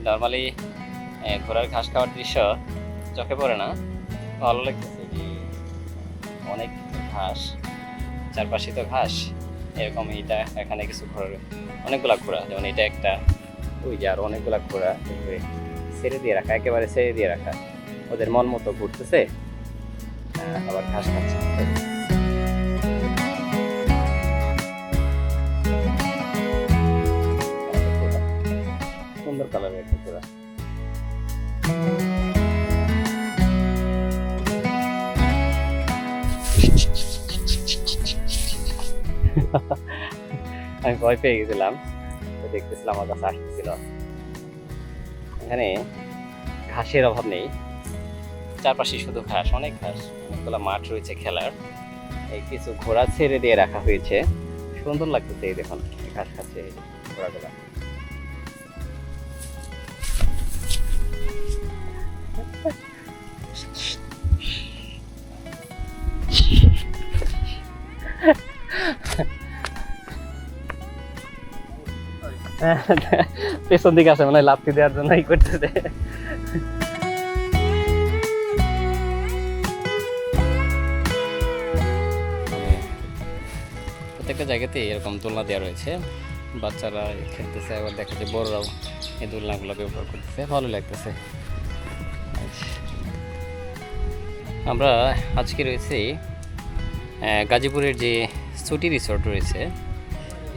Normally ঘোড়ার ঘাস খাওয়ার দৃশ্য চোখে পড়ে না, ভালো লাগতেছে যে অনেক ঘাস, চারপাশে তো ঘাস এরকম। এটা এখানে কিছু ঘোড়ার অনেকগুলা ঘোড়া, যেমন এটা একটা, ওই যে আর অনেকগুলা ঘোড়া ছেড়ে দিয়ে রাখা, একেবারে ছেড়ে দিয়ে রাখা, ওদের মন মতো ঘুরতেছে আবার ঘাস খাচ্ছে। সুন্দর কালারের একটা ঘোড়া। আমি ভয় পেয়ে গেছিলাম, তো দেখতেছিলাম আমার কাছে আসতেছিল। এখানে ঘাসের অভাব নেই, চারপাশে শুধু ঘাস, অনেক ঘাস, অনেকগুলো মাঠ রয়েছে খেলার। এই কিছু ঘোড়া ছেড়ে দিয়ে রাখা হয়েছে, সুন্দর লাগতেছে। এই দেখুন ঘাস খাচ্ছে ঘোড়াগুলা। পেছন দিকে আছে মানে লাফি দেওয়ার জন্য ই করতেছে। প্রত্যেকটা জায়গাতে এরকম দোলনা দেওয়া রয়েছে, বাচ্চারা খেলতেছে, আবার দেখা যায় বড়রাও এই দোলনাগুলো ব্যবহার করতেছে, ভালো লাগতেছে। আমরা আজকে রয়েছি গাজীপুরের যে ছুটি রিসোর্ট রয়েছে,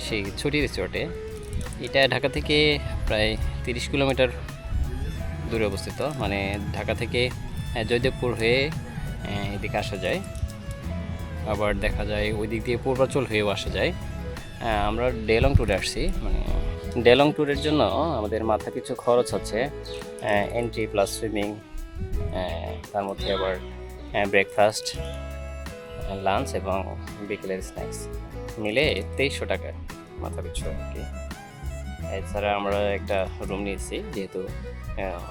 সেই ছুটি রিসোর্টে। এটা ঢাকা থেকে প্রায় 30 কিলোমিটার দূরে অবস্থিত, মানে ঢাকা থেকে জয়দেবপুর হয়ে এদিকে আসা যায়, আবার দেখা যায় ওই দিক দিয়ে পূর্বাচল হয়েও আসা যায়। আমরা ডে লং ট্যুরে আসছি, মানে ডে লং ট্যুরের জন্য আমাদের মাথা পিছু খরচ হচ্ছে এন্ট্রি প্লাস সুইমিং, তার মধ্যে আবার ব্রেকফাস্ট, লাঞ্চ এবং বিকেলের স্ন্যাক্স মিলে 2300 টাকা মাথা পিছু আর কি। এছাড়া আমরা একটা রুম নিয়েছি, যেহেতু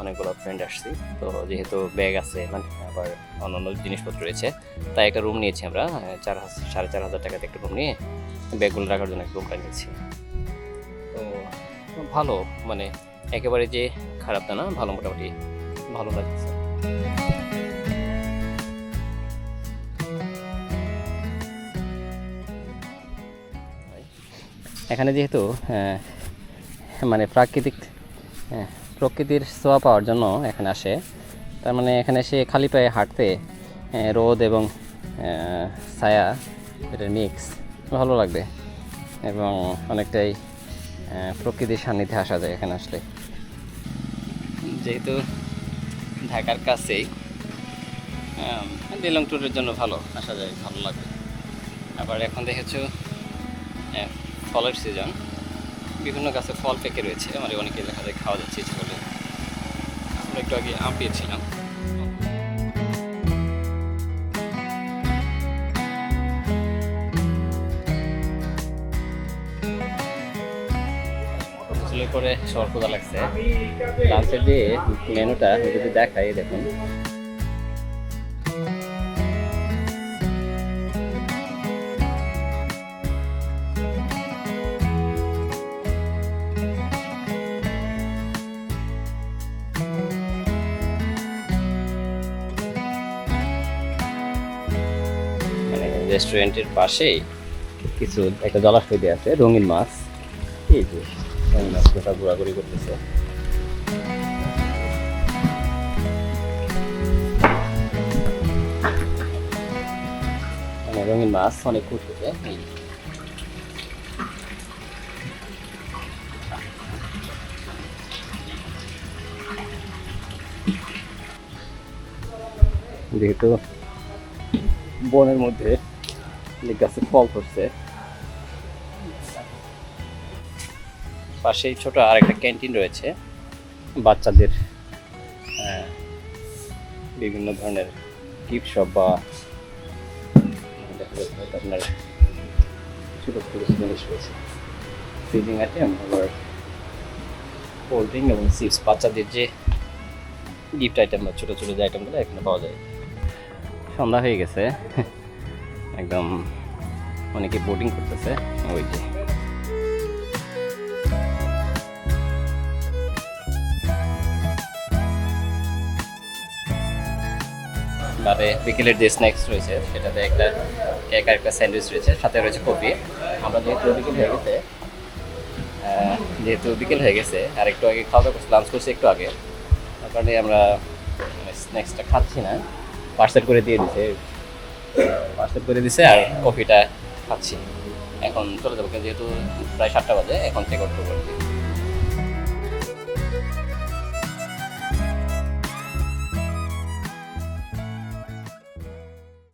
অনেকগুলো ফ্রেন্ড আসছি, তো যেহেতু ব্যাগ আছে, মানে আবার অন্যান্য জিনিসপত্র রয়েছে, তাই একটা রুম নিয়েছি আমরা 4,500 টাকাতে একটা রুম নিয়ে ব্যাগগুলো রাখার জন্য একটা রুমটা নিয়েছি। তো ভালো, মানে একেবারে যে খারাপ না, ভালো, মোটামুটি ভালো লাগছে। এখানে যেহেতু মানে প্রকৃতির ছোঁয়া পাওয়ার জন্য এখানে আসে, তার মানে এখানে এসে খালি পায়ে হাঁটতে রোদ এবং ছায়া, এটা মিক্স, ভালো লাগবে এবং অনেকটাই প্রকৃতির সান্নিধ্যে আসা যায় এখানে আসলে। যেহেতু ঢাকার কাছেই, ডে লং ট্যুরের জন্য ভালো আসা যায়, ভালো লাগবে। আবার এখন দেখেছো ফলের সিজন, বিভিন্ন গাছে ফল পেকে রয়েছে, মানে অনেকে দেখা যায় খাওয়া যাচ্ছে ইচ্ছে করলে। আমরা একটু আগে আম পেয়েছিলাম। করে শহর খোঁজা লাগছে। লাঞ্চের যে মেনুটা যদি দেখাই, দেখুন রেস্টুরেন্টের পাশেই কিছু একটা জলাশয় দিয়ে আছে, রঙিন মাছ, এই যে রঙিন মাছ কোথাও ঘোরাঘুরি করতেছে। মানে রঙিন মাছ অনেক ঘুরতেছে। যেহেতু বনের মধ্যে গাছে ফল ধরছে, পাশেই ছোট আর একটা ক্যান্টিন রয়েছে, বাচ্চাদের বিভিন্ন ধরনের গিফট শপ বা আপনার ছোট ছোট জিনিস রয়েছে, ফিডিং আইটেম, আবার কোল্ড ড্রিঙ্ক এবং চিপস। বাচ্চাদের যে গিফট আইটেম বা ছোটো ছোটো যে আইটেমগুলো এখানে পাওয়া যায়। সন্ধ্যা হয়ে গেছে, একদম অনেকে বোটিং করতেছে। ওই যে মানে বিকেলের যে স্ন্যাক্স রয়েছে সেটাতে একটা কেক আর একটা স্যান্ডউইচ রয়েছে, সাথে রয়েছে কফি। আমরা যেহেতু বিকেল হয়ে গেছে আর একটু আগে খাওয়া দাওয়া করছি, লাঞ্চ করছি একটু আগে, তার কারণে আমরা স্ন্যাক্সটা খাচ্ছি না, পার্সেল করে দিছে আর কফিটা খাচ্ছি। এখন চলে যাবো, যেহেতু প্রায় 7টা বাজে, এখন চেক আউট করবো।